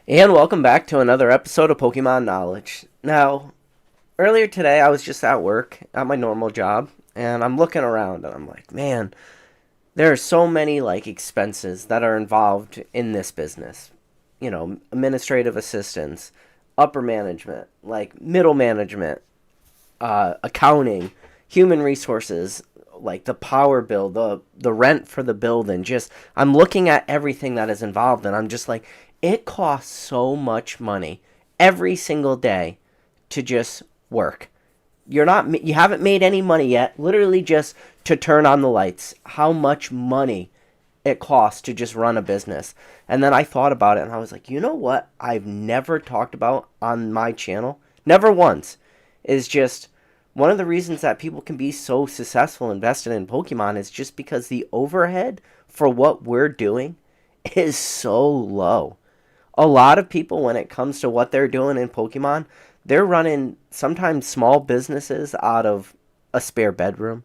And welcome back to another episode of Pokemon Knowledge. Now, earlier today I was just at work at my normal job and I'm looking around and I'm like, man, there are so many expenses that are involved in this business. Administrative assistants, upper management, middle management, accounting, human resources, like the power bill, the rent for the building. Just I'm looking at everything that is involved, and I'm just like, it costs so much money every single day to just work. You haven't made any money yet. Literally just to turn on the lights. How much money it costs to just run a business. And then I thought about it and I was like, you know what I've never talked about on my channel? Never once. Is just one of the reasons that people can be so successful invested in Pokemon is just because the overhead for what we're doing is so low. A lot of people, when it comes to what they're doing in Pokemon, they're running sometimes small businesses out of a spare bedroom,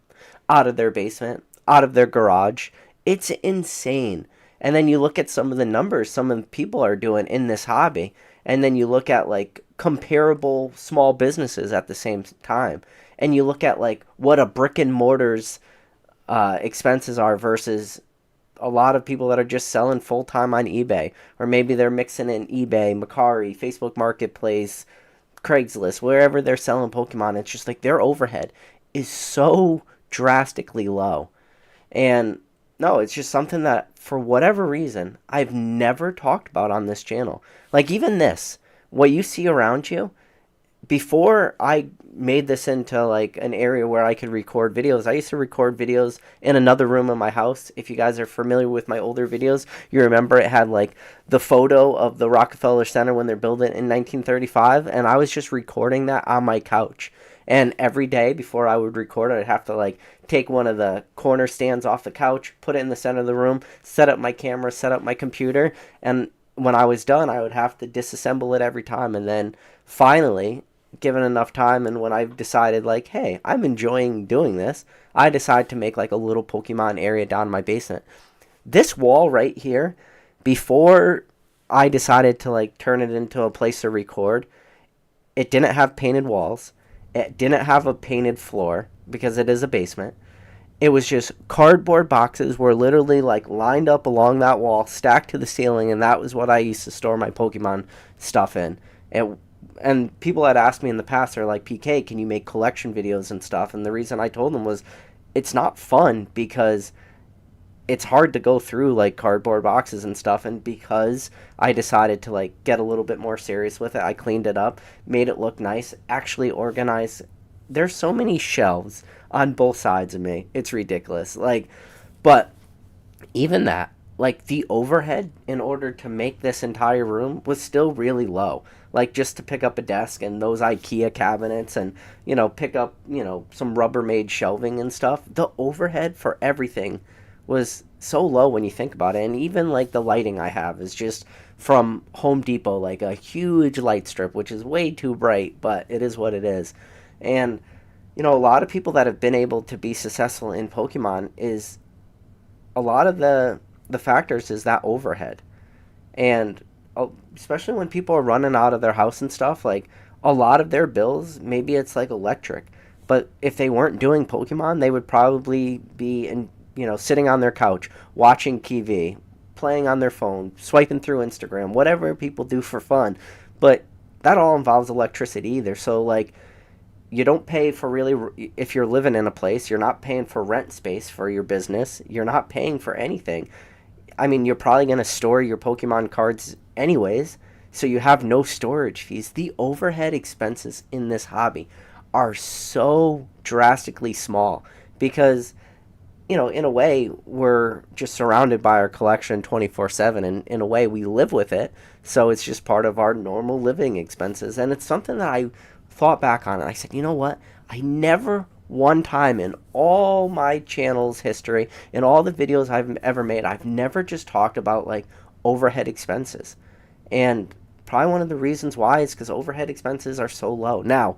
out of their basement, out of their garage. It's insane. And then you look at some of the numbers some of the people are doing in this hobby, and then you look at comparable small businesses at the same time, and you look at what a brick and mortar's expenses are versus a lot of people that are just selling full time on eBay, or maybe they're mixing in eBay, Macari, Facebook Marketplace, Craigslist, wherever they're selling Pokemon. It's just like their overhead is so drastically low. And no, it's just something that for whatever reason I've never talked about on this channel. Like even this, what you see around you, before I made this into an area where I could record videos, I used to record videos in another room in my house. If you guys are familiar with my older videos, you remember it had the photo of the Rockefeller Center when they're building it in 1935, and I was just recording that on my couch. And every day before I would record, I'd have to take one of the corner stands off the couch, put it in the center of the room, set up my camera, set up my computer, and when I was done, I would have to disassemble it every time. And then finally, given enough time, and when I've decided hey, I'm enjoying doing this, I decide to make a little Pokemon area down in my basement. This wall right here, before I decided to turn it into a place to record, it didn't have painted walls. It didn't have a painted floor because it is a basement. It was just cardboard boxes were literally lined up along that wall, stacked to the ceiling, and that was what I used to store my Pokemon stuff in. And people had asked me in the past, they're like, PK, can you make collection videos and stuff? And the reason I told them was, it's not fun because it's hard to go through cardboard boxes and stuff. And because I decided to get a little bit more serious with it, I cleaned it up, made it look nice, actually organized. There's so many shelves on both sides of me. It's ridiculous. But even that, the overhead in order to make this entire room was still really low. Just to pick up a desk and those IKEA cabinets and, pick up, some Rubbermaid shelving and stuff. The overhead for everything was so low when you think about it. And even the lighting I have is just from Home Depot, a huge light strip, which is way too bright, but it is what it is. And, a lot of people that have been able to be successful in Pokemon is a lot of the factors is that overhead. And especially when people are running out of their house and stuff, a lot of their bills, maybe it's electric, but if they weren't doing Pokemon, they would probably be sitting on their couch watching TV, playing on their phone, swiping through Instagram, whatever people do for fun. But that all involves electricity either. So you don't pay for really, if you're living in a place, you're not paying for rent space for your business. You're not paying for anything. I mean, you're probably going to store your Pokemon cards anyways, so you have no storage fees. The overhead expenses in this hobby are so drastically small because, in a way, we're just surrounded by our collection 24/7, and in a way, we live with it, so it's just part of our normal living expenses. And it's something that I thought back on, and I said, you know what? I never one time in all my channel's history, in all the videos I've ever made, I've never just talked about overhead expenses. And probably one of the reasons why is because overhead expenses are so low. Now,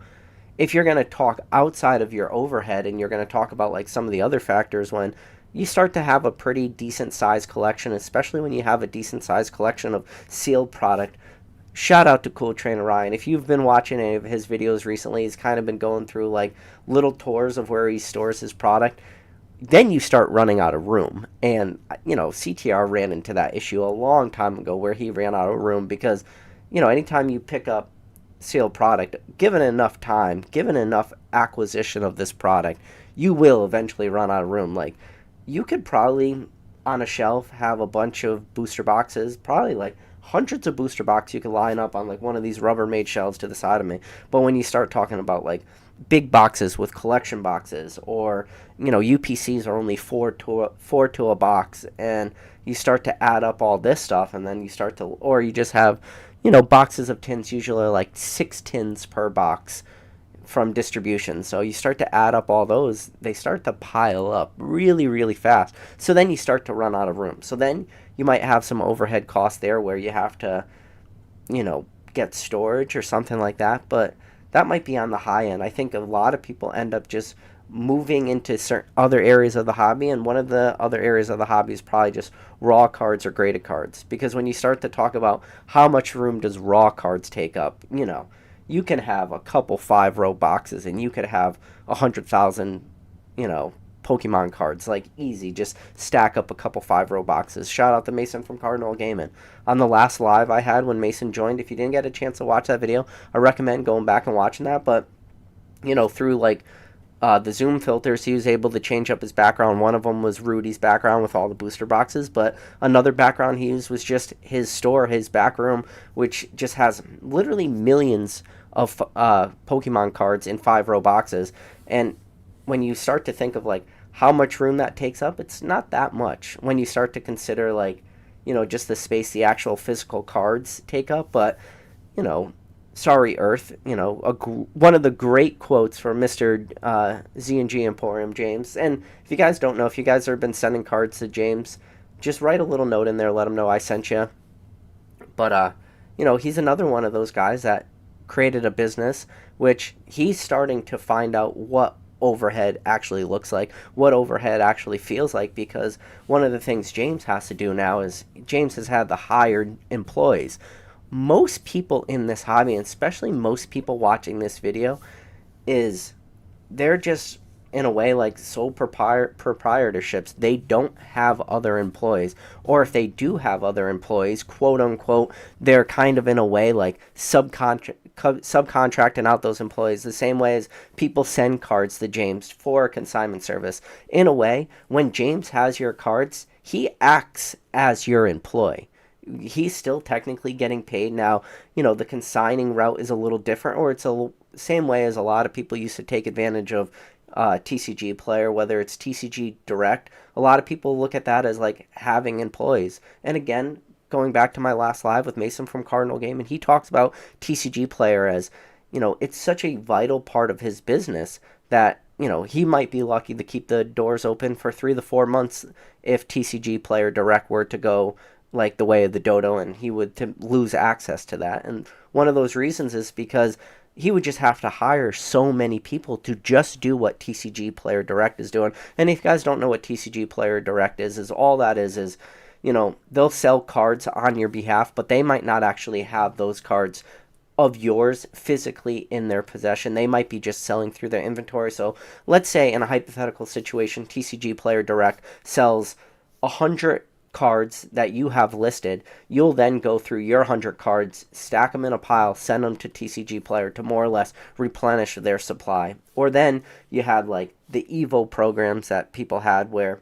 if you're going to talk outside of your overhead and you're going to talk about some of the other factors, when you start to have a pretty decent sized collection, especially when you have a decent sized collection of sealed product, shout out to Cool Trainer Ryan. If you've been watching any of his videos recently, he's kind of been going through like little tours of where he stores his product. Then you start running out of room. And, CTR ran into that issue a long time ago where he ran out of room because, anytime you pick up sealed product, given enough time, given enough acquisition of this product, you will eventually run out of room. Like, you could probably on a shelf have a bunch of booster boxes, probably like hundreds of booster boxes you could line up on like one of these Rubbermaid shelves to the side of me. But when you start talking about like big boxes with collection boxes, or UPCs are only four to a box, and you start to add up all this stuff, and then you start to, or you just have boxes of tins, usually like 6 tins per box from distribution. So you start to add up all those, they start to pile up really, really fast. So then you start to run out of room. So then you might have some overhead costs there where you have to, get storage or something like that. But that might be on the high end. I think a lot of people end up just moving into certain other areas of the hobby, and one of the other areas of the hobby is probably just raw cards or graded cards. Because when you start to talk about how much room does raw cards take up, you can have a couple 5-row boxes and you could have 100,000, Pokemon cards, like easy. Just stack up a couple 5-row boxes. Shout out to Mason from Cardinal Gaming. On the last live I had when Mason joined, if you didn't get a chance to watch that video, I recommend going back and watching that. But through like the zoom filters, he was able to change up his background. One of them was Rudy's background with all the booster boxes, but another background he used was just his store, his back room, which just has literally millions of Pokemon cards in 5-row boxes. And when you start to think of like how much room that takes up, it's not that much when you start to consider like just the space the actual physical cards take up. But sorry Earth, one of the great quotes from Mr. Z&G Emporium, James. And if you guys don't know, if you guys have been sending cards to James, just write a little note in there, let him know I sent you. But he's another one of those guys that created a business which he's starting to find out what overhead actually looks like, what overhead actually feels like, because one of the things James has to do now is James has had the hired employees. Most people in this hobby, and especially most people watching this video, is they're just in a way like sole proprietorships. They don't have other employees, or if they do have other employees, quote unquote, they're kind of in a way like subcontracting out those employees, the same way as people send cards to James for a consignment service. In a way, when James has your cards, he acts as your employee. He's still technically getting paid. Now, the consigning route is a little different, or it's a same way as a lot of people used to take advantage of TCG Player, whether it's TCG Direct. A lot of people look at that as like having employees. And again, going back to my last live with Mason from Cardinal Game, and he talks about TCG Player as, it's such a vital part of his business that, he might be lucky to keep the doors open for 3 to 4 months if TCG Player Direct were to go like the way of the dodo, and he would to lose access to that. And one of those reasons is because he would just have to hire so many people to just do what TCG Player Direct is doing. And if you guys don't know what TCG Player Direct is all that is they'll sell cards on your behalf, but they might not actually have those cards of yours physically in their possession. They might be just selling through their inventory. So let's say in a hypothetical situation, TCG Player Direct sells 100 cards that you have listed. You'll then go through your 100 cards, stack them in a pile, send them to TCG Player to more or less replenish their supply. Or then you had like the Evo programs that people had, where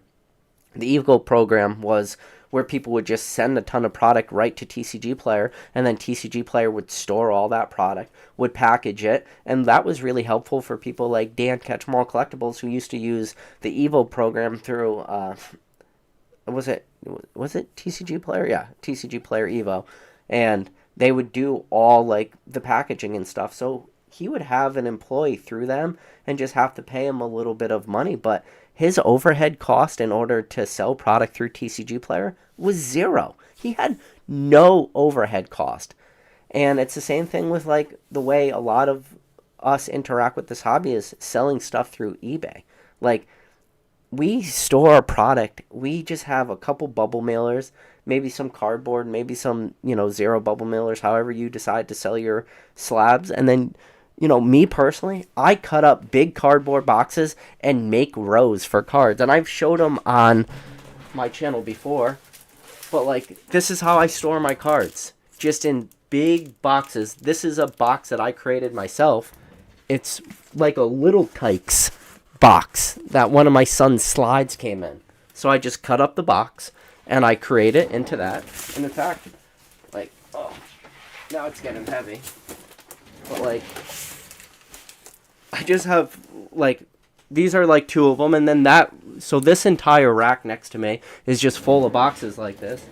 the Evo program was where people would just send a ton of product right to TCG Player, and then TCG Player would store all that product, would package it, and that was really helpful for people like Dan Catchmall Collectibles, who used to use the Evo program through was it TCG Player? Yeah, TCG Player Evo. And they would do all like the packaging and stuff. So he would have an employee through them and just have to pay him a little bit of money, but his overhead cost in order to sell product through TCG Player was zero. He had no overhead cost. And it's the same thing with like the way a lot of us interact with this hobby is selling stuff through eBay. Like, we store our product. We just have a couple bubble mailers, maybe some cardboard, maybe some, zero bubble millers, however you decide to sell your slabs. And then, me personally, I cut up big cardboard boxes and make rows for cards. And I've showed them on my channel before, but like, this is how I store my cards, just in big boxes. This is a box that I created myself. It's like a little Kikes box that one of my son's slides came in. So I just cut up the box and I create it into that. And in fact, like, oh, now it's getting heavy. But like, I just have like, these are like two of them. And then so this entire rack next to me is just full of boxes like this.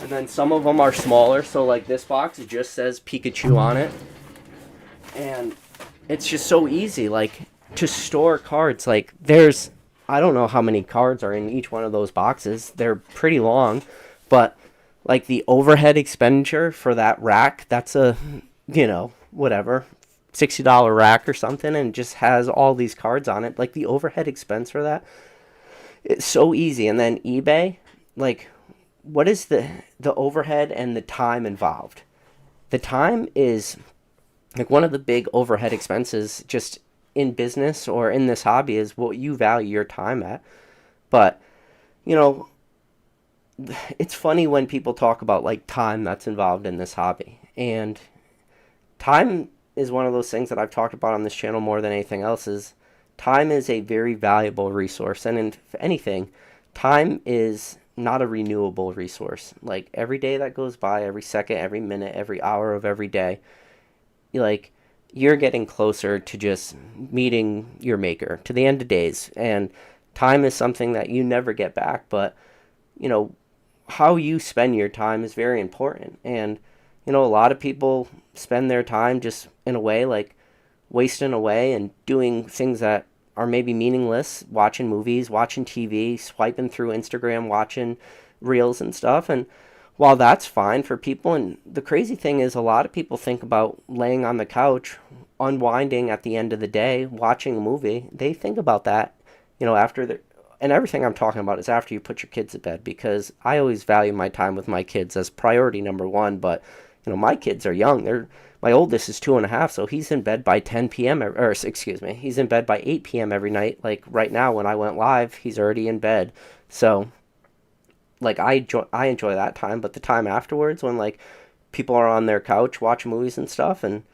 And then some of them are smaller. So like this box, it just says Pikachu on it. And it's just so easy, like, to store cards. Like, I don't know how many cards are in each one of those boxes. They're pretty long. But, like, the overhead expenditure for that rack, that's a, whatever, $60 rack or something, and just has all these cards on it. Like, the overhead expense for that, it's so easy. And then eBay, like, what is the overhead and the time involved? The time is, like, one of the big overhead expenses just in business or in this hobby is what you value your time at. But, it's funny when people talk about, like, time that's involved in this hobby. And time is one of those things that I've talked about on this channel more than anything else. Is time is a very valuable resource. And if anything, time is not a renewable resource. Like, every day that goes by, every second, every minute, every hour of every day, like, you're getting closer to just meeting your maker, to the end of days. And time is something that you never get back, but how you spend your time is very important. And a lot of people spend their time just in a way, like, wasting away and doing things that are maybe meaningless, watching movies, watching TV, swiping through Instagram, watching reels and stuff. And while that's fine for people, and the crazy thing is, a lot of people think about laying on the couch, unwinding at the end of the day, watching a movie. They think about that, after and everything I'm talking about is after you put your kids to bed, because I always value my time with my kids as priority number one. But, my kids are young. My oldest is 2.5, so he's in bed by 10 p.m. He's in bed by 8 p.m. every night. Like, right now, when I went live, he's already in bed. So, like, I enjoy that time, but the time afterwards, when, like, people are on their couch watching movies and stuff, and,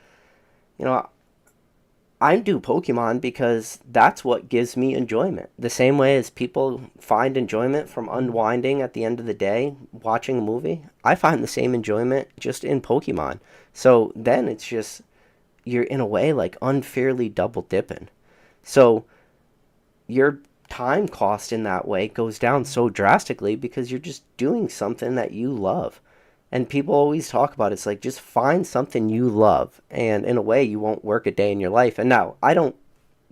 I do Pokemon because that's what gives me enjoyment. The same way as people find enjoyment from unwinding at the end of the day, watching a movie, I find the same enjoyment just in Pokemon. So then it's just, you're in a way, like, unfairly double dipping. So your time cost in that way goes down so drastically because you're just doing something that you love. And people always talk about it's like, just find something you love, and in a way you won't work a day in your life. And now,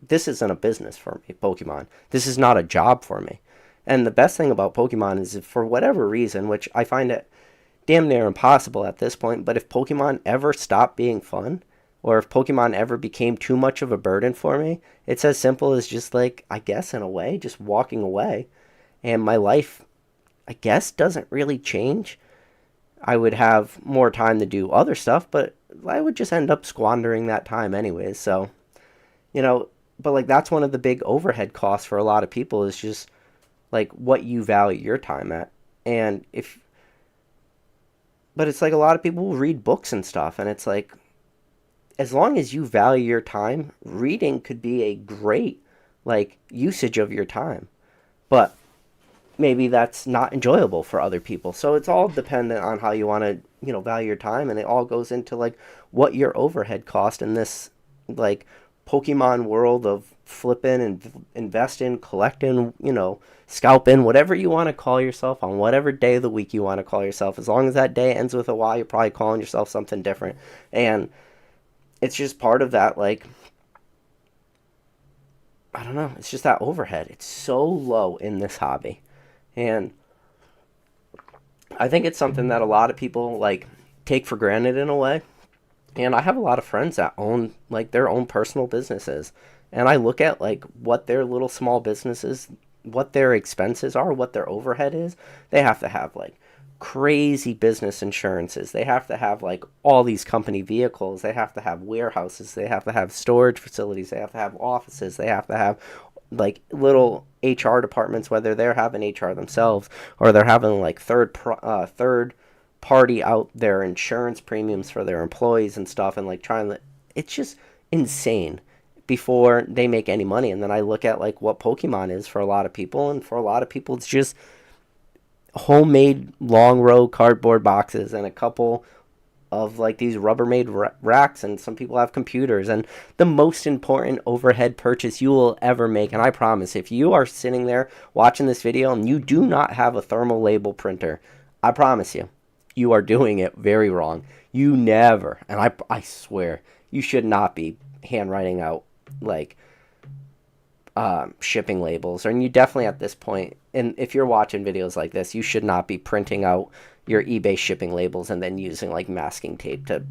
this isn't a business for me, Pokemon. This is not a job for me. And the best thing about Pokemon is, if for whatever reason, which I find it damn near impossible at this point, but if Pokemon ever stopped being fun, or if Pokemon ever became too much of a burden for me, it's as simple as just, like, I guess in a way, just walking away. And my life, I guess, doesn't really change. I would have more time to do other stuff, but I would just end up squandering that time anyways. So, but, like, that's one of the big overhead costs for a lot of people, is just, like, what you value your time at. And but it's like, a lot of people will read books and stuff, and it's like, as long as you value your time, reading could be a great, like, usage of your time. But maybe that's not enjoyable for other people. So it's all dependent on how you want to, value your time. And it all goes into, like, what your overhead cost in this, like, Pokemon world of flipping and investing, collecting, scalping, whatever you want to call yourself, on whatever day of the week you want to call yourself. As long as that day ends with a Y, you're probably calling yourself something different. And it's just part of that, like, I don't know, it's just that overhead. It's so low in this hobby. And I think it's something that a lot of people, like, take for granted in a way. And I have a lot of friends that own, like, their own personal businesses. And I look at, like, what their little small businesses what their expenses are, what their overhead is, they have to have like crazy business insurances. They have to have like all these company vehicles. They have to have warehouses. They have to have storage facilities. They have to have offices. They have to have like little HR departments, whether they're having HR themselves or they're having like third party out their insurance premiums for their employees and stuff, and like trying to, it's just insane before they make any money. And then I look at like what Pokemon is for a lot of people, and for a lot of people it's just homemade long row cardboard boxes and a couple of like these Rubbermaid racks, and some people have computers. And the most important overhead purchase you will ever make, and I promise if you are sitting there watching this video and you do not have a thermal label printer, I promise you are doing it very wrong. You never, and I swear, you should not be handwriting out like shipping labels. And you definitely at this point, and if you're watching videos like this, you should not be printing out your eBay shipping labels and then using like masking tape to,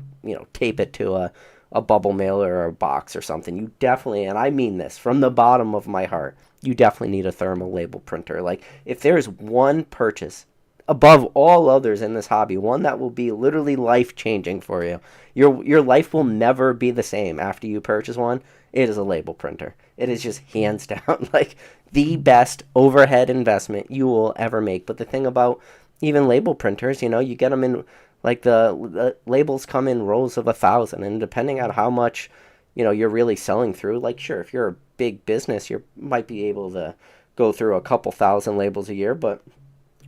tape it to a bubble mailer or a box or something. You definitely, and I mean this from the bottom of my heart, you definitely need a thermal label printer. Like if there's one purchase above all others in this hobby, one that will be literally life changing for you, your life will never be the same after you purchase one, it is a label printer. It is just hands down like the best overhead investment you will ever make. But the thing about even label printers, you get them in like the labels come in rows of 1,000, and depending on how much you're really selling through, like sure, if you're a big business, you might be able to go through a couple thousand labels a year. But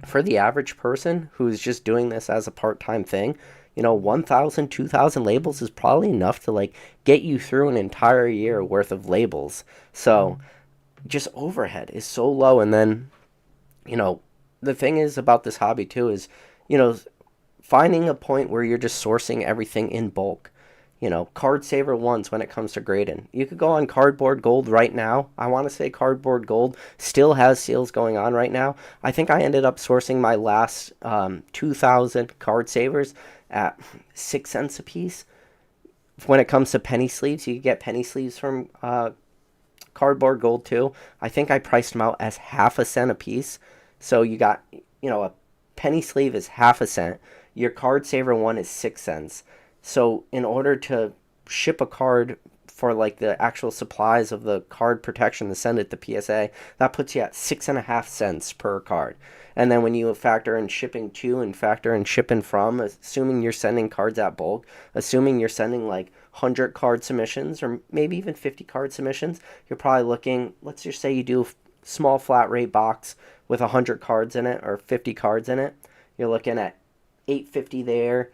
for the average person who's just doing this as a part-time thing, 1,000, 2,000 labels is probably enough to like get you through an entire year worth of labels. So just overhead is so low. And then, the thing is about this hobby too is, finding a point where you're just sourcing everything in bulk. Card saver ones when it comes to grading. You could go on Cardboard Gold right now. I want to say Cardboard Gold still has sales going on right now. I think I ended up sourcing my last 2,000 card savers at 6 cents a piece. When it comes to penny sleeves, you can get penny sleeves from Cardboard Gold too. I think I priced them out as half a cent a piece. So you got, a penny sleeve is half a cent. Your card saver one is 6 cents. So in order to ship a card for like the actual supplies of the card protection to send it to PSA, that puts you at 6.5 cents per card. And then when you factor in shipping to and factor in shipping from, assuming you're sending cards at bulk, assuming you're sending like 100 card submissions or maybe even 50 card submissions, you're probably looking, let's just say you do a small flat rate box with 100 cards in it or 50 cards in it, you're looking at $8.50 there,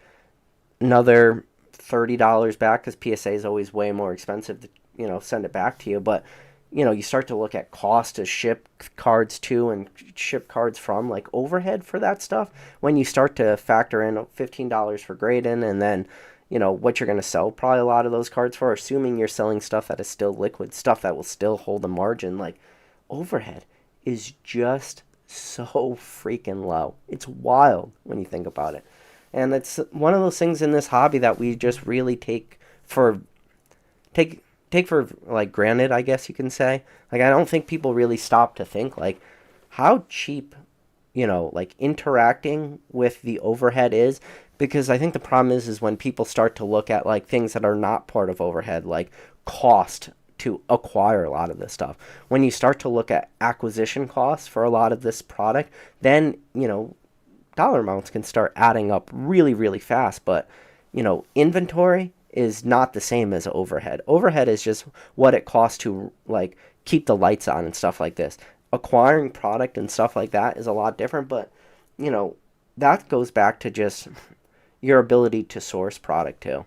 another $30 back because PSA is always way more expensive to send it back to you. But you start to look at cost to ship cards to and ship cards from, like overhead for that stuff. When you start to factor in $15 for grading, and then what you're going to sell probably a lot of those cards for, assuming you're selling stuff that is still liquid, stuff that will still hold a margin, like overhead is just so freaking low. It's wild when you think about it. And it's one of those things in this hobby that we just really take for like granted, I guess you can say. Like I don't think people really stop to think like how cheap, like interacting with the overhead is. Because I think the problem is when people start to look at like things that are not part of overhead, like cost to acquire a lot of this stuff. When you start to look at acquisition costs for a lot of this product, then, dollar amounts can start adding up really, really fast. But, inventory is not the same as overhead. Overhead is just what it costs to like keep the lights on and stuff like this. Acquiring product and stuff like that is a lot different, but, that goes back to just your ability to source product too.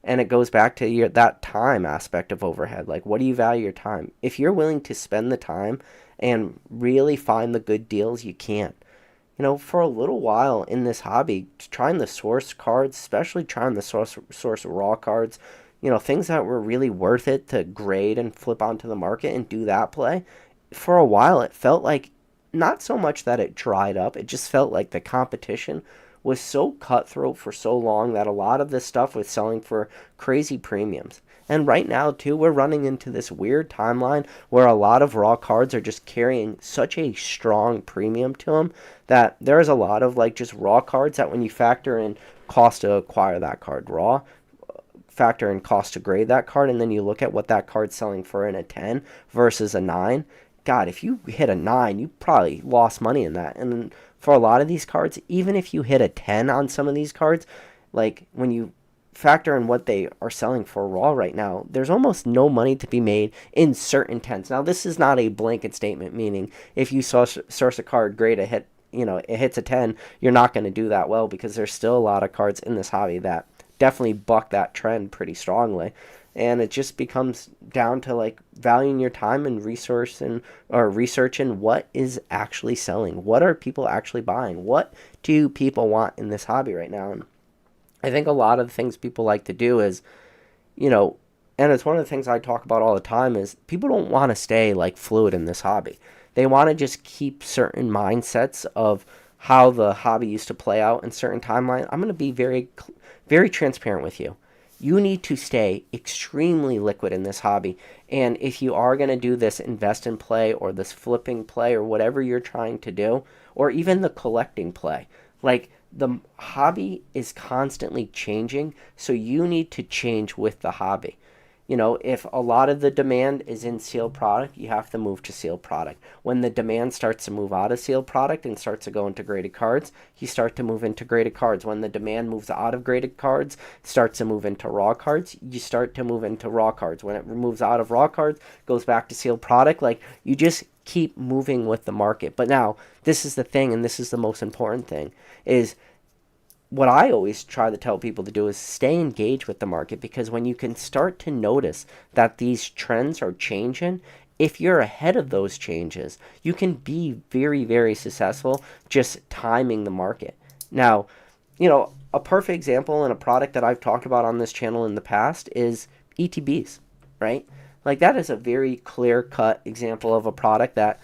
And it goes back to that time aspect of overhead. Like, what do you value your time? If you're willing to spend the time and really find the good deals, you can. For a little while in this hobby, trying to source cards, especially trying to source raw cards, things that were really worth it to grade and flip onto the market and do that play. For a while, it felt like not so much that it dried up. It just felt like the competition was so cutthroat for so long that a lot of this stuff was selling for crazy premiums. And right now, too, we're running into this weird timeline where a lot of raw cards are just carrying such a strong premium to them that there's a lot of like just raw cards that when you factor in cost to acquire that card raw, factor in cost to grade that card, and then you look at what that card's selling for in a 10 versus a 9. God, if you hit a 9, you probably lost money in that. And for a lot of these cards, even if you hit a 10 on some of these cards, like when you factor in what they are selling for raw right now, there's almost no money to be made in certain 10s. Now, this is not a blanket statement, meaning if you source a card, grade a hit, it hits a 10, you're not going to do that well, because there's still a lot of cards in this hobby that definitely buck that trend pretty strongly. And it just becomes down to like valuing your time and researching what is actually selling. What are people actually buying? What do people want in this hobby right now? And I think a lot of the things people like to do is, and it's one of the things I talk about all the time, is people don't want to stay like fluid in this hobby. They want to just keep certain mindsets of how the hobby used to play out in certain timeline. I'm going to be very, very transparent with you. You need to stay extremely liquid in this hobby. And if you are going to do this invest in play or this flipping play or whatever you're trying to do, or even the collecting play, like the hobby is constantly changing. So you need to change with the hobby. If a lot of the demand is in sealed product, you have to move to sealed product. When the demand starts to move out of sealed product and starts to go into graded cards, you start to move into graded cards. When the demand moves out of graded cards, starts to move into raw cards, you start to move into raw cards. When it moves out of raw cards, goes back to sealed product. Like, you just keep moving with the market. But now, this is the thing, and this is the most important thing, is what I always try to tell people to do is stay engaged with the market, because when you can start to notice that these trends are changing, if you're ahead of those changes, you can be very, very successful just timing the market. Now, a perfect example and a product that I've talked about on this channel in the past is ETBs, right? Like, that is a very clear-cut example of a product that,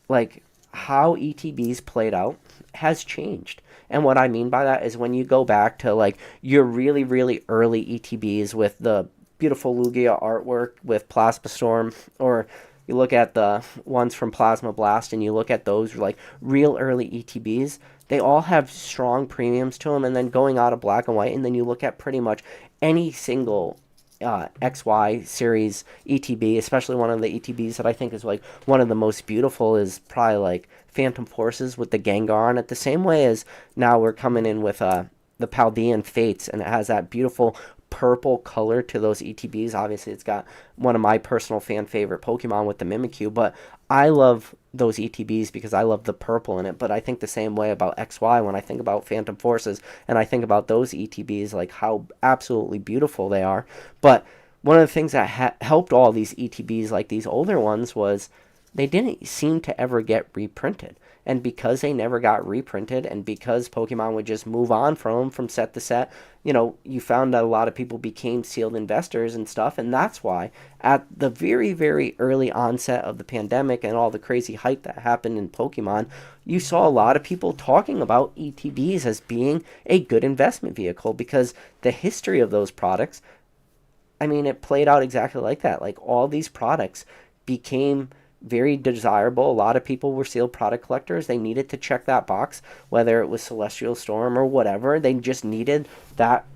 like, how ETBs played out has changed. And what I mean by that is when you go back to like your really, really early ETBs with the beautiful Lugia artwork with Plasma Storm, or you look at the ones from Plasma Blast and you look at those like real early ETBs, they all have strong premiums to them. And then going out of black and white, and then you look at pretty much any single XY series ETB, especially one of the ETBs that I think is like one of the most beautiful, is probably like Phantom Forces with the Gengar on it. The same way as now we're coming in with the Paldean Fates, and it has that beautiful purple color to those ETBs. Obviously, it's got one of my personal fan favorite Pokemon with the Mimikyu, but I love those ETBs because I love the purple in it. But I think the same way about XY when I think about Phantom Forces, and I think about those ETBs, like how absolutely beautiful they are. But one of the things that helped all these ETBs, like these older ones, was they didn't seem to ever get reprinted. And because they never got reprinted, and because Pokemon would just move on from them from set to set, you found that a lot of people became sealed investors and stuff. And that's why at the very, very early onset of the pandemic and all the crazy hype that happened in Pokemon, you saw a lot of people talking about ETBs as being a good investment vehicle, because the history of those products, I mean, it played out exactly like that. Like, all these products became very desirable. A lot of people were sealed product collectors. They needed to check that box, whether it was Celestial Storm or whatever. They just needed that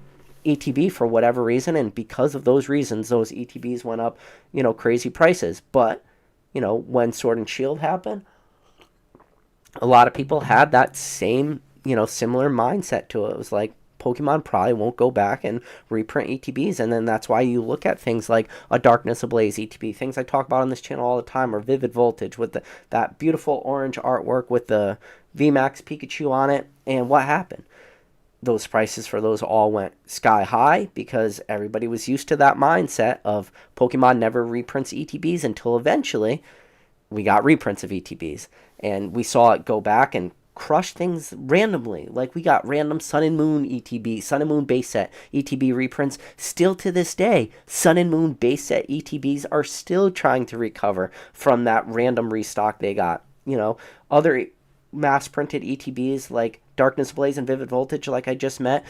ETB for whatever reason, and because of those reasons, those ETBs went up, crazy prices. But, when Sword and Shield happened, a lot of people had that same, similar mindset to it. It was like, Pokemon probably won't go back and reprint ETBs, and then that's why you look at things like a Darkness Ablaze ETB. Things I talk about on this channel all the time are Vivid Voltage with that beautiful orange artwork with the VMAX Pikachu on it. And what happened? Those prices for those all went sky high because everybody was used to that mindset of Pokemon never reprints ETBs, until eventually we got reprints of ETBs, and we saw it go back and crush things randomly. Like, we got random Sun and Moon ETB, Sun and Moon base set ETB reprints. Still to this day, Sun and Moon base set ETBs are still trying to recover from that random restock they got. Other mass printed ETBs like Darkness Ablaze and Vivid Voltage, like I just met,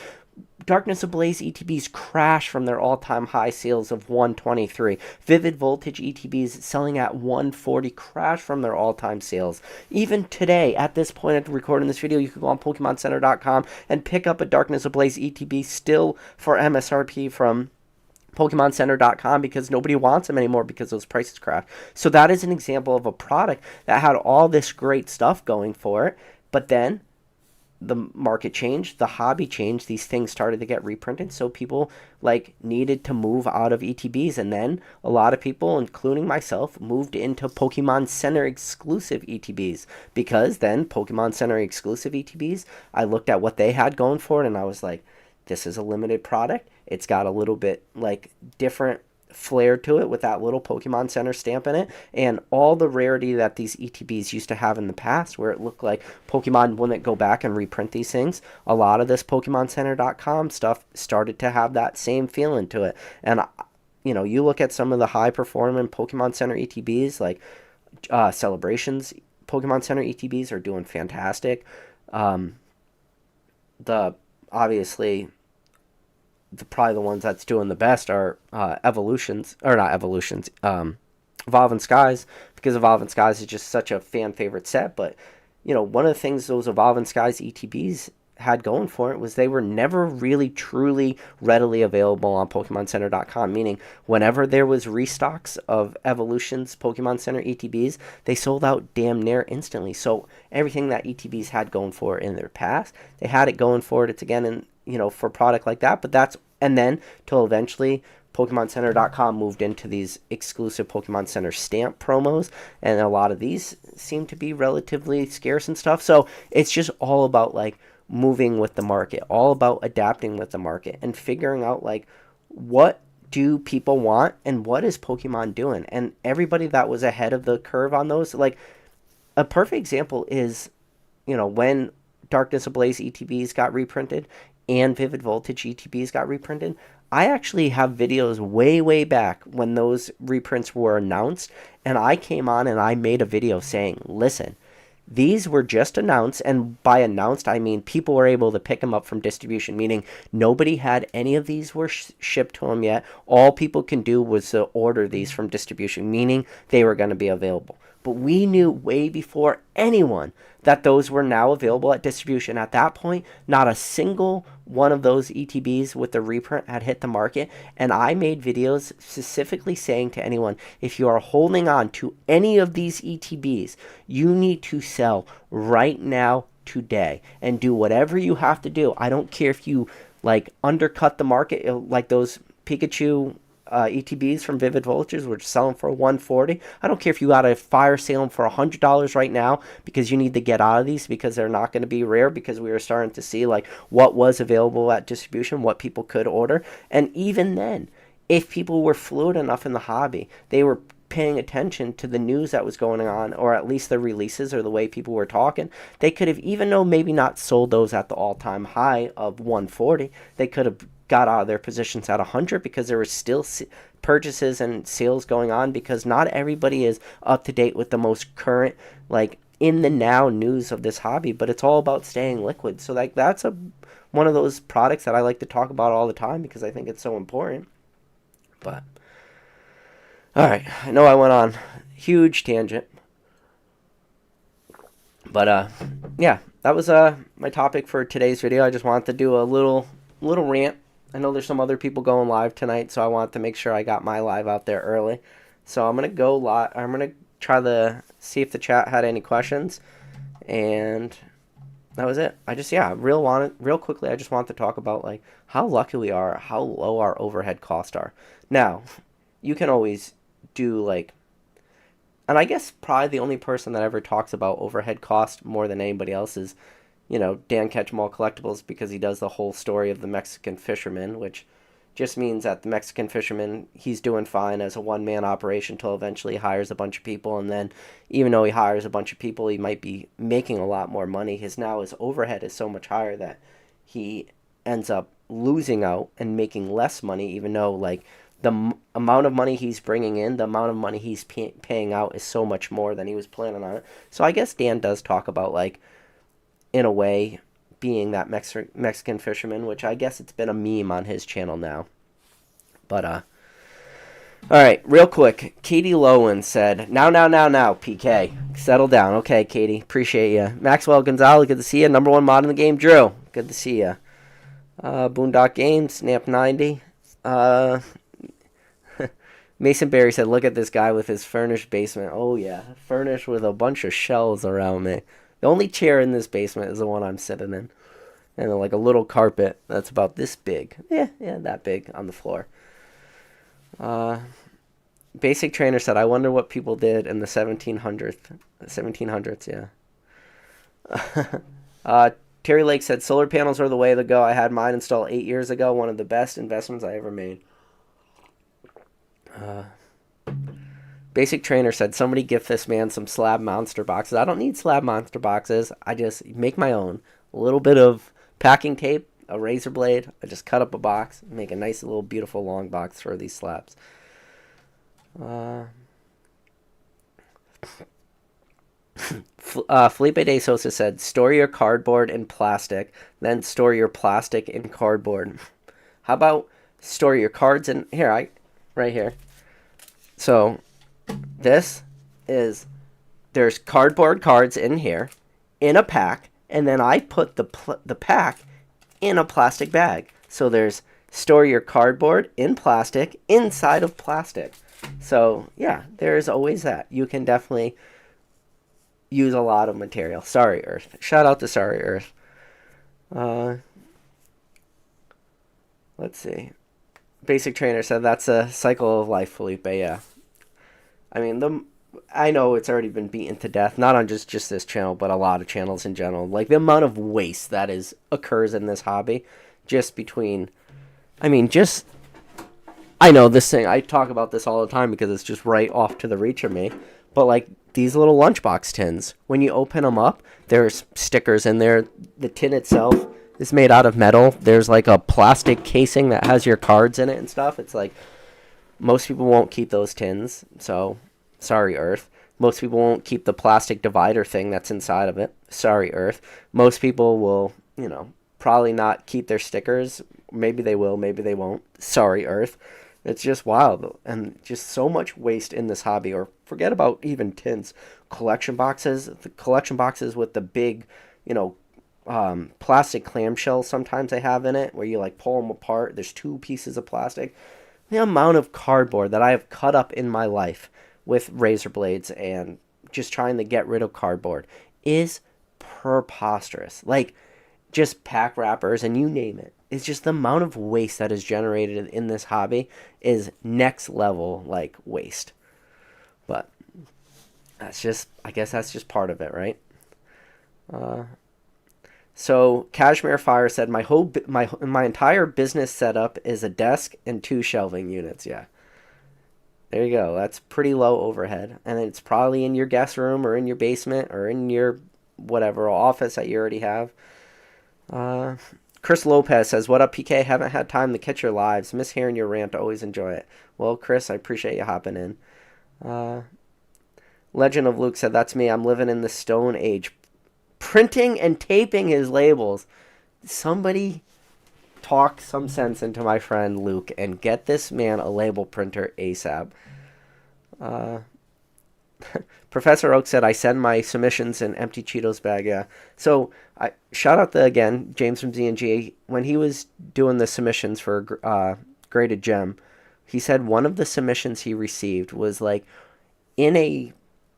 Darkness Ablaze ETBs crash from their all-time high sales of 123. Vivid Voltage ETBs selling at 140 crash from their all-time sales. Even today, at this point of recording this video, you can go on PokemonCenter.com and pick up a Darkness Ablaze ETB still for MSRP from PokemonCenter.com because nobody wants them anymore because those prices crash. So that is an example of a product that had all this great stuff going for it, but then the market changed, the hobby changed, these things started to get reprinted, so people like needed to move out of ETBs, and then a lot of people, including myself, moved into Pokemon Center exclusive ETBs, because then Pokemon Center exclusive ETBs, I looked at what they had going for it and I was like, this is a limited product. It's got a little bit like different flair to it with that little Pokemon Center stamp in it, and all the rarity that these ETBs used to have in the past, where it looked like Pokemon wouldn't go back and reprint these things. A lot of this PokemonCenter.com stuff started to have that same feeling to it. And you know, you look at some of the high performing Pokemon Center ETBs, like Celebrations Pokemon Center ETBs are doing fantastic. The obviously probably the ones that's doing the best are Evolutions, or not Evolutions, Evolving Skies, because Evolving Skies is just such a fan favorite set. But you know, one of the things those Evolving Skies ETBs had going for it was they were never really truly readily available on PokemonCenter.com, meaning whenever there was restocks of Evolutions Pokemon Center ETBs, they sold out damn near instantly. So everything that ETBs had going for it in their past, they had it going for it. It's again in, you know, for a product like that, but that's, and then till eventually PokemonCenter.com moved into these exclusive Pokemon Center stamp promos, and a lot of these seem to be relatively scarce and stuff. So it's just all about like moving with the market, all about adapting with the market and figuring out like what do people want and what is Pokemon doing. And everybody that was ahead of the curve on those, like a perfect example is, you know, when Darkness Ablaze ETBs got reprinted and Vivid Voltage ETBs got reprinted, I actually have videos way back when those reprints were announced, and I came on and I made a video saying, listen, these were just announced, and by announced I mean people were able to pick them up from distribution, meaning nobody had any of these were shipped to them yet. All people can do was to order these from distribution, meaning they were going to be available. But we knew way before anyone that those were now available at distribution. At that point, not a single one of those ETBs with the reprint had hit the market, and I made videos specifically saying to anyone, if you are holding on to any of these ETBs, you need to sell right now, today, and do whatever you have to do. I don't care if you like undercut the market, like those Pikachu ETBs from Vivid Voltage, which are selling for $140. I don't care if you got to fire sale them for $100 right now because you need to get out of these because they're not going to be rare, because we were starting to see like what was available at distribution, what people could order. And even then, if people were fluid enough in the hobby, they were paying attention to the news that was going on, or at least the releases or the way people were talking, they could have, even though maybe not sold those at the all-time high of 140, they could have got out of their positions at 100 because there were still purchases and sales going on, because not everybody is up to date with the most current, like in the now news of this hobby. But it's all about staying liquid. So like that's one of those products that I like to talk about all the time because I think it's so important. But all right, I know I went on a huge tangent, but yeah, that was my topic for today's video. I just wanted to do a little rant. I know there's some other people going live tonight, so I wanted to make sure I got my live out there early. So I'm gonna go live. I'm gonna try to see if the chat had any questions, and that was it. I just real quickly. I just want to talk about like how lucky we are, how low our overhead costs are. Now, you can always do like, and I guess probably the only person that ever talks about overhead cost more than anybody else is, you know, Dan Ketchum Collectibles, because he does the whole story of the Mexican fisherman, which just means that the Mexican fisherman, he's doing fine as a one-man operation till eventually he hires a bunch of people, and then even though he hires a bunch of people, he might be making a lot more money. His overhead is so much higher that he ends up losing out and making less money, even though like the amount of money he's bringing in, the amount of money he's paying out is so much more than he was planning on it. So I guess Dan does talk about like, in a way, being that Mexican fisherman, which I guess it's been a meme on his channel now. But, all right, real quick. Katie Lowen said, now, PK. Settle down. Okay, Katie. Appreciate you. Maxwell Gonzalez, good to see you. Number 1 mod in the game, Drew. Good to see you. Boondock Games, Snap 90. Mason Berry said, look at this guy with his furnished basement. Oh, yeah. Furnished with a bunch of shelves around me. The only chair in this basement is the one I'm sitting in. And like a little carpet that's about this big. Yeah, that big on the floor. Basic Trainer said, I wonder what people did in the 1700s, yeah. Terry Lake said, solar panels are the way to go. I had mine installed 8 years ago. One of the best investments I ever made. Basic Trainer said, somebody gift this man some slab monster boxes. I don't need slab monster boxes. I just make my own. A little bit of packing tape, a razor blade. I just cut up a box, make a nice little beautiful long box for these slabs. Felipe de Sosa said, store your cardboard in plastic, then store your plastic in cardboard. How about store your cards in here? Right here. So this is, there's cardboard cards in here in a pack, and then I put the pack in a plastic bag. So there's store your cardboard in plastic inside of plastic. So yeah, there's always that. You can definitely use a lot of material. Sorry, Earth. Shout out to Sorry, Earth. Let's see. Basic Trainer said that's a cycle of life, Felipe. Yeah. I mean, I know it's already been beaten to death, not on just this channel, but a lot of channels in general. Like, the amount of waste that occurs in this hobby, just between, I know this thing, I talk about this all the time because it's just right off to the reach of me, but like, these little lunchbox tins, when you open them up, there's stickers in there. The tin itself is made out of metal. There's like a plastic casing that has your cards in it and stuff. It's like, most people won't keep those tins, so sorry, Earth. Most people won't keep the plastic divider thing that's inside of it. Sorry, Earth. Most people will, probably not keep their stickers. Maybe they will, maybe they won't. Sorry, Earth. It's just wild, and just so much waste in this hobby. Or forget about even tins. Collection boxes. The collection boxes with the big, plastic clamshells sometimes they have in it, where you like pull them apart. There's 2 pieces of plastic. The amount of cardboard that I have cut up in my life with razor blades and just trying to get rid of cardboard is preposterous. Like, just pack wrappers and you name it. It's just the amount of waste that is generated in this hobby is next level, like, waste. But I guess that's just part of it, right? So Cashmere Fire said, my entire business setup is a desk and 2 shelving units. Yeah, there you go. That's pretty low overhead, and it's probably in your guest room or in your basement or in your whatever office that you already have. Chris Lopez says, what up, PK? Haven't had time to catch your lives. Miss hearing your rant. Always enjoy it. Well, Chris, I appreciate you hopping in. Legend of Luke said, that's me. I'm living in the Stone Age. Printing and taping his labels. Somebody talk some sense into my friend Luke and get this man a label printer ASAP. Professor Oak said, I send my submissions in empty Cheetos bag. Yeah. So shout out again, James from Z&G. When he was doing the submissions for Graded Gem, he said one of the submissions he received was like in a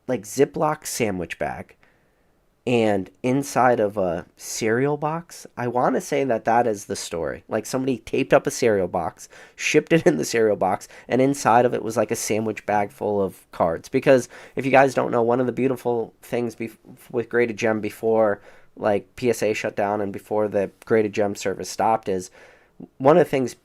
like Ziploc sandwich bag. And inside of a cereal box. I want to say that is the story. Like, somebody taped up a cereal box, shipped it in the cereal box, and inside of it was like a sandwich bag full of cards. Because if you guys don't know, one of the beautiful things with Graded Gem before like PSA shut down and before the Graded Gem service stopped is one of the things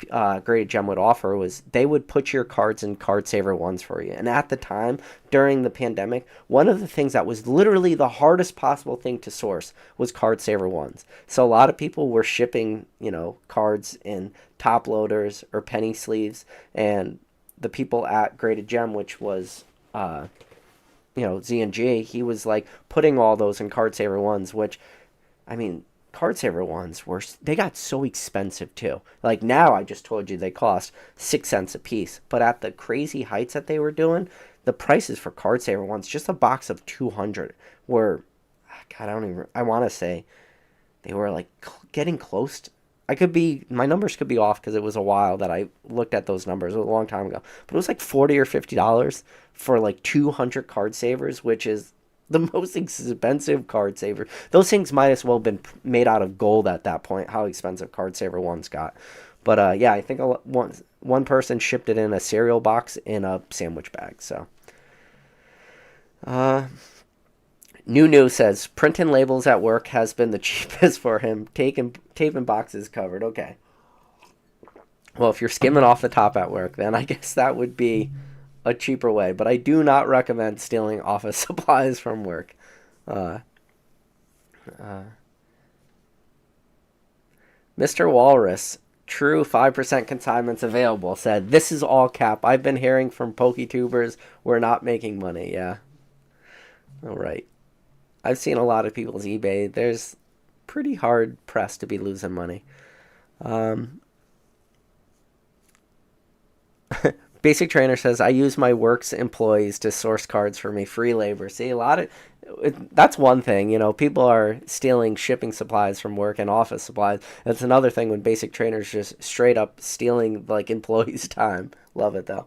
Graded Gem would offer was they would put your cards in Card Saver 1s for you. And at the time, during the pandemic, one of the things that was literally the hardest possible thing to source was Card Saver 1s. So a lot of people were shipping, cards in top loaders or penny sleeves. And the people at Graded Gem, which was, Z&G, he was like putting all those in Card Saver 1s, which, I mean, card saver ones they got so expensive too. Like now, I just told you they cost 6 cents a piece, but at the crazy heights that they were doing, the prices for card saver ones, just a box of 200 were, God, I want to say they were like getting close to, my numbers could be off because it was a while that I looked at those numbers. It was a long time ago. But it was like $40 or $50 for like 200 card savers, which is the most expensive card saver. Those things might as well have been made out of gold at that point, how expensive card saver ones got. But yeah, I think one person shipped it in a cereal box in a sandwich bag. So, New says printing labels at work has been the cheapest for him. Taping boxes covered. Okay. Well, if you're skimming off the top at work, then I guess that would be a cheaper way. But I do not recommend stealing office supplies from work. Mr. Walrus, true 5% consignments available, said, "This is all cap. I've been hearing from PokeTubers we're not making money." Yeah. All right. I've seen a lot of people's eBay. There's pretty hard pressed to be losing money. Basic Trainer says, I use my work's employees to source cards for me, free labor. See, that's one thing, people are stealing shipping supplies from work and office supplies. That's another thing when Basic Trainer's just straight up stealing, like, employees' time. Love it, though.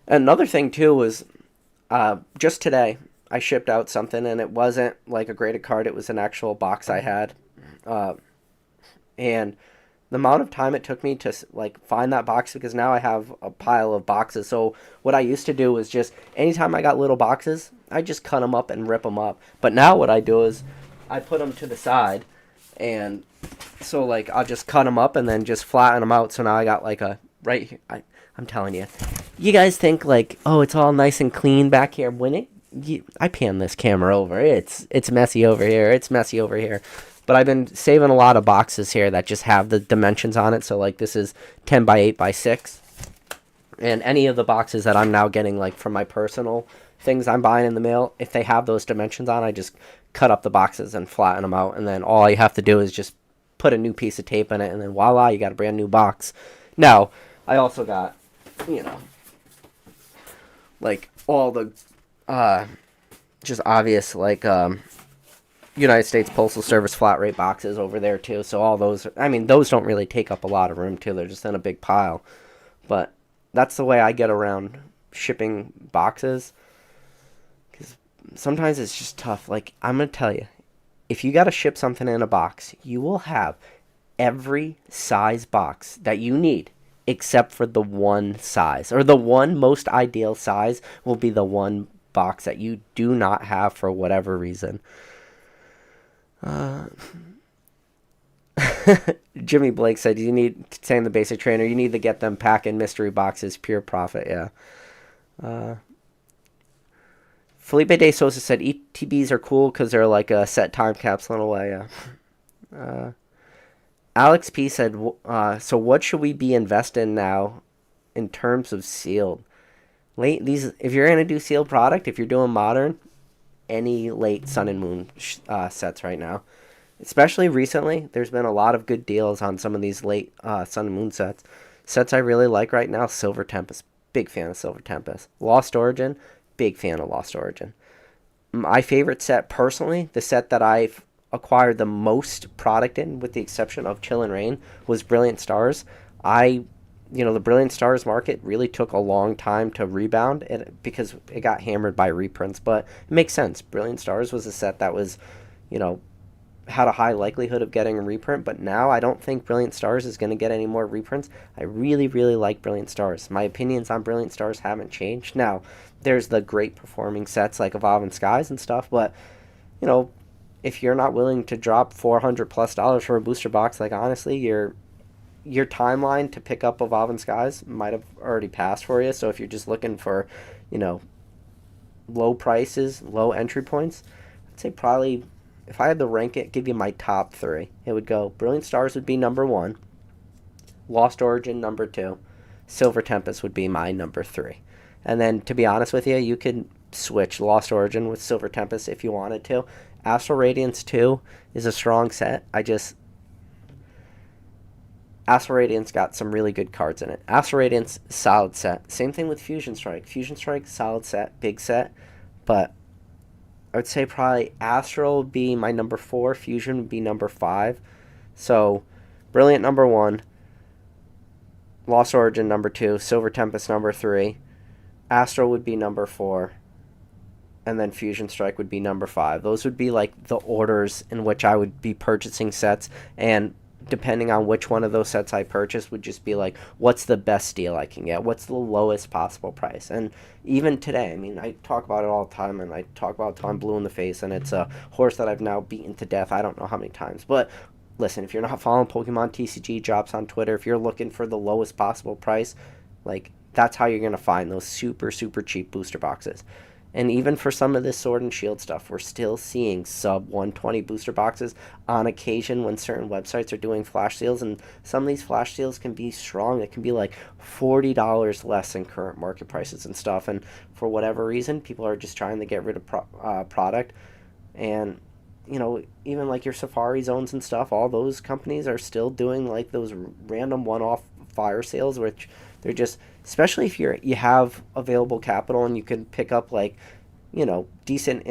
Another thing, too, was just today, I shipped out something, and it wasn't like a graded card. It was an actual box I had. And the amount of time it took me to like find that box, because now I have a pile of boxes. So what I used to do was just anytime I got little boxes, I just cut them up and rip them up. But now what I do is I put them to the side, and so like I'll just cut them up and then just flatten them out. So now I got like a right here. I'm telling you, you guys think like, oh, it's all nice and clean back here. I pan this camera over, it's messy over here. It's messy over here. But I've been saving a lot of boxes here that just have the dimensions on it. So like this is 10 by 8 by 6. And any of the boxes that I'm now getting like from my personal things I'm buying in the mail, if they have those dimensions on, I just cut up the boxes and flatten them out. And then all you have to do is just put a new piece of tape in it. And then voila, you got a brand new box. Now, I also got, like all the just obvious like United States Postal Service flat rate boxes over there too. So all those, those don't really take up a lot of room too. They're just in a big pile. But that's the way I get around shipping boxes. Because sometimes it's just tough. Like, I'm going to tell you, if you got to ship something in a box, you will have every size box that you need except for the one size. Or the one most ideal size will be the one box that you do not have for whatever reason. Jimmy Blake said, saying the Basic Trainer, you need to get them packing mystery boxes, pure profit. Yeah. Felipe de Sosa said ETBs are cool because they're like a set time capsule in a way. Yeah. Alex P said, so what should we be investing now in terms of sealed? If you're going to do sealed product, if you're doing modern, any late Sun and Moon sets right now. Especially recently, there's been a lot of good deals on some of these late Sun and Moon sets. Sets I really like right now, Silver Tempest. Big fan of Silver Tempest. Lost Origin, big fan of Lost Origin. My favorite set, personally, the set that I've acquired the most product in, with the exception of Chill and Rain, was Brilliant Stars. The Brilliant Stars market really took a long time to rebound because it got hammered by reprints, but it makes sense. Brilliant Stars was a set that was, had a high likelihood of getting a reprint, but now I don't think Brilliant Stars is going to get any more reprints. I really, really like Brilliant Stars. My opinions on Brilliant Stars haven't changed. Now, there's the great performing sets like Evolving Skies and stuff, but, if you're not willing to drop $400+ for a booster box, like honestly, your timeline to pick up Evolving Skies might have already passed for you. So if you're just looking for, low prices, low entry points, I'd say probably, if I had to rank it, give you my top 3. It would go, Brilliant Stars would be number 1, Lost Origin number 2, Silver Tempest would be my number 3. And then, to be honest with you, you could switch Lost Origin with Silver Tempest if you wanted to. Astral Radiance 2 is a strong set. Astral Radiance got some really good cards in it. Astral Radiance, solid set. Same thing with Fusion Strike. Fusion Strike, solid set, big set. But I would say probably Astral would be my number 4. Fusion would be number 5. So, Brilliant number 1. Lost Origin number 2. Silver Tempest number 3. Astral would be number 4. And then Fusion Strike would be number 5. Those would be like the orders in which I would be purchasing sets, and depending on which one of those sets I purchase would just be like, what's the best deal I can get? What's the lowest possible price? And even today, I mean, I talk about it all the time, and I talk about it till I'm blue in the face, and it's a horse that I've now beaten to death I don't know how many times. But listen, if you're not following Pokemon TCG drops on Twitter, if you're looking for the lowest possible price, like, that's how you're going to find those super, super cheap booster boxes. And even for some of this Sword and Shield stuff, we're still seeing sub 120 booster boxes on occasion when certain websites are doing flash sales. And some of these flash sales can be strong. It can be like $40 less than current market prices and stuff. And for whatever reason, people are just trying to get rid of product. And, you know, even like your Safari Zones and stuff, all those companies are still doing like those random one-off fire sales, which they're just, especially if you have available capital and you can pick up like, you know, decent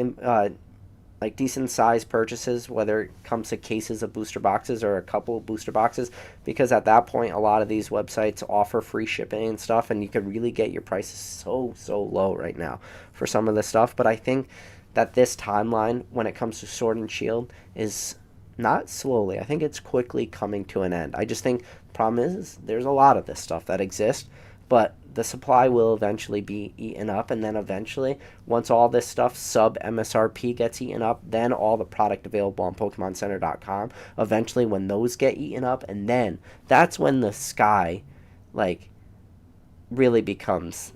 size purchases, whether it comes to cases of booster boxes or a couple of booster boxes, because at that point a lot of these websites offer free shipping and stuff, and you could really get your prices so low right now for some of this stuff. But I think that this timeline when it comes to Sword and Shield is not slowly, I think it's quickly coming to an end. I just think the problem is there's a lot of this stuff that exists, but the supply will eventually be eaten up, and then eventually, once all this stuff sub MSRP gets eaten up, then all the product available on PokemonCenter.com, eventually when those get eaten up, and then that's when the sky, like, really becomes,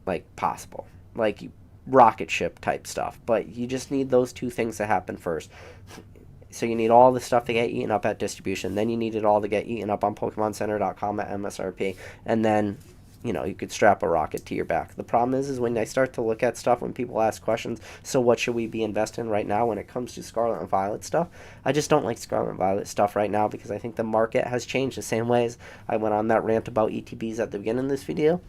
like, possible. Like, rocket ship type stuff. But you just need those two things to happen first. So you need all the stuff to get eaten up at distribution. Then you need it all to get eaten up on PokemonCenter.com at MSRP. And then, you know, you could strap a rocket to your back. The problem is when I start to look at stuff, when people ask questions, so what should we be investing in right now when it comes to Scarlet and Violet stuff? I just don't like Scarlet and Violet stuff right now because I think the market has changed the same way as I went on that rant about ETBs at the beginning of this video.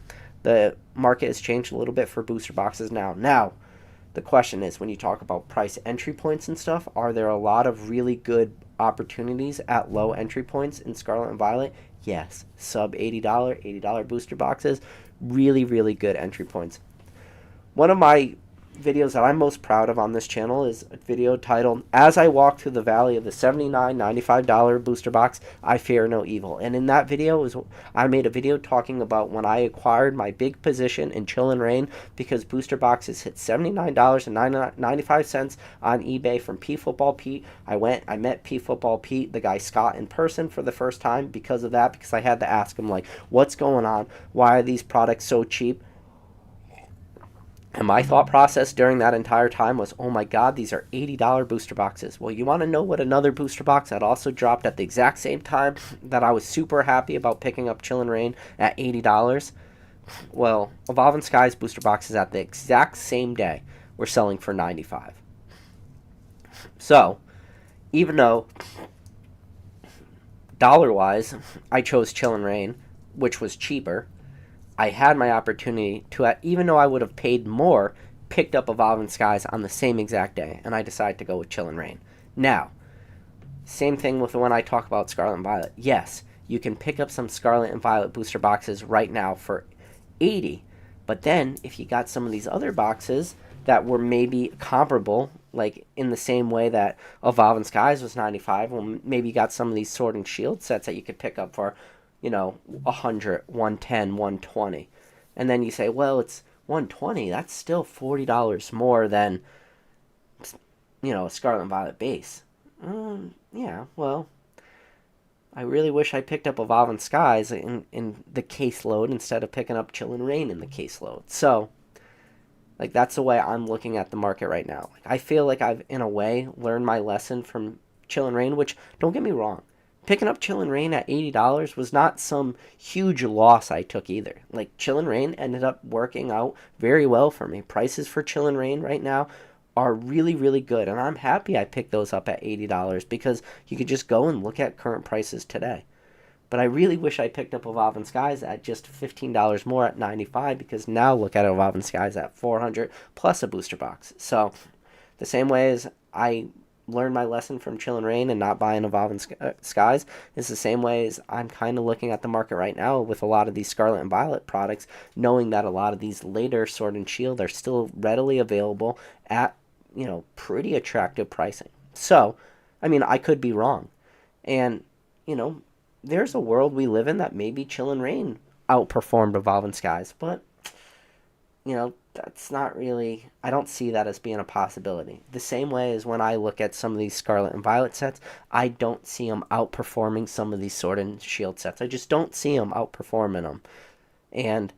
The market has changed a little bit for booster boxes now. Now, the question is, when you talk about price entry points and stuff, are there a lot of really good opportunities at low entry points in Scarlet and Violet? Yes. Sub $80 booster boxes. Really, really good entry points. One of my videos that I'm most proud of on this channel is a video titled, As I Walk Through the Valley of the $79-$95 Booster Box, I Fear No Evil. And in that video, I made a video talking about when I acquired my big position in Chill and Rain because booster boxes hit $79.95 on eBay from P Football Pete. I met P Football Pete, the guy Scott, in person for the first time because of that, because I had to ask him, like, what's going on? Why are these products so cheap? And my thought process during that entire time was, oh my god, these are $80 booster boxes. Well, you want to know what another booster box that also dropped at the exact same time that I was super happy about picking up Chill and Rain at $80? Well, Evolving Skies booster boxes at the exact same day were selling for $95. So, even though dollar-wise I chose Chill and Rain, which was cheaper, I had my opportunity to, even though I would have paid more, picked up Evolving Skies on the same exact day, and I decided to go with Chill and Rain. Now, same thing with when I talk about Scarlet and Violet. Yes, you can pick up some Scarlet and Violet booster boxes right now for $80, but then if you got some of these other boxes that were maybe comparable, like in the same way that Evolving Skies was $95, well, maybe you got some of these Sword and Shield sets that you could pick up for, you know, 100, 110, 120. And then you say, well, it's 120. That's still $40 more than, you know, a Scarlet and Violet base. Yeah, well, I really wish I picked up Evolving Skies in the caseload instead of picking up Chill and Rain in the caseload. So, like, that's the way I'm looking at the market right now. Like, I feel like I've, in a way, learned my lesson from Chill and Rain, which, don't get me wrong, picking up Chill and Rain at $80 was not some huge loss I took either. Like, Chill and Rain ended up working out very well for me. Prices for Chill and Rain right now are really, really good. And I'm happy I picked those up at $80 because you could just go and look at current prices today. But I really wish I picked up Evolving Skies at just $15 more at 95 because now look at Evolving Skies at 400 plus a booster box. So the same way as I learned my lesson from Chill and Rain and not buying Evolving Skies is the same way as I'm kind of looking at the market right now with a lot of these Scarlet and Violet products, knowing that a lot of these later Sword and Shield are still readily available at, pretty attractive pricing. So, I mean, I could be wrong. And, there's a world we live in that maybe Chill and Rain outperformed Evolving Skies, but that's not really, I don't see that as being a possibility. The same way as when I look at some of these Scarlet and Violet sets, I don't see them outperforming some of these Sword and Shield sets. I just don't see them outperforming them. And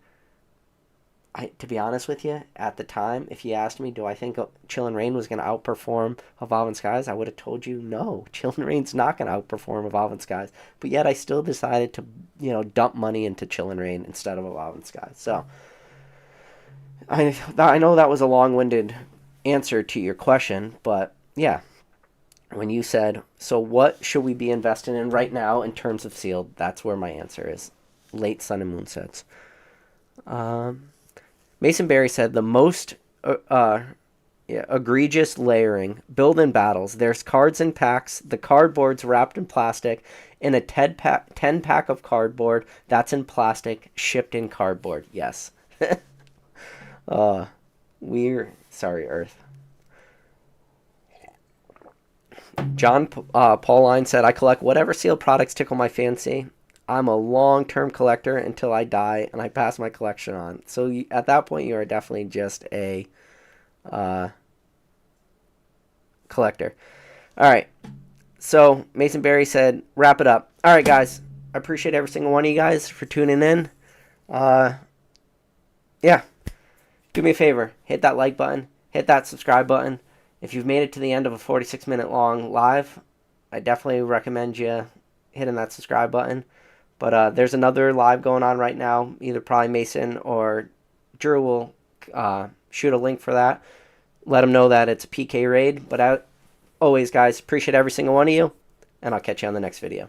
to be honest with you, at the time, if you asked me, do I think Chill and Rain was going to outperform Evolving Skies, I would have told you no. Chill and Rain's not going to outperform Evolving Skies. But yet I still decided to, dump money into Chill and Rain instead of Evolving Skies. So I know that was a long-winded answer to your question, but yeah, when you said, so what should we be investing in right now in terms of sealed, that's where my answer is. Late Sun and Moon sets. Mason Berry said the most egregious layering, build-in battles. There's cards in packs, the cardboard's wrapped in plastic, in a 10-pack of cardboard that's in plastic, shipped in cardboard. Yes. We're sorry, Earth. John Pauline said, I collect whatever sealed products tickle my fancy. I'm a long-term collector until I die, and I pass my collection on. So at that point, you are definitely just a collector. All right. So Mason Berry said, wrap it up. All right, guys. I appreciate every single one of you guys for tuning in. Yeah. Do me a favor. Hit that like button. Hit that subscribe button. If you've made it to the end of a 46-minute long live, I definitely recommend you hitting that subscribe button. But there's another live going on right now. Either probably Mason or Drew will shoot a link for that. Let them know that it's a PK raid. But always, guys, appreciate every single one of you. And I'll catch you on the next video.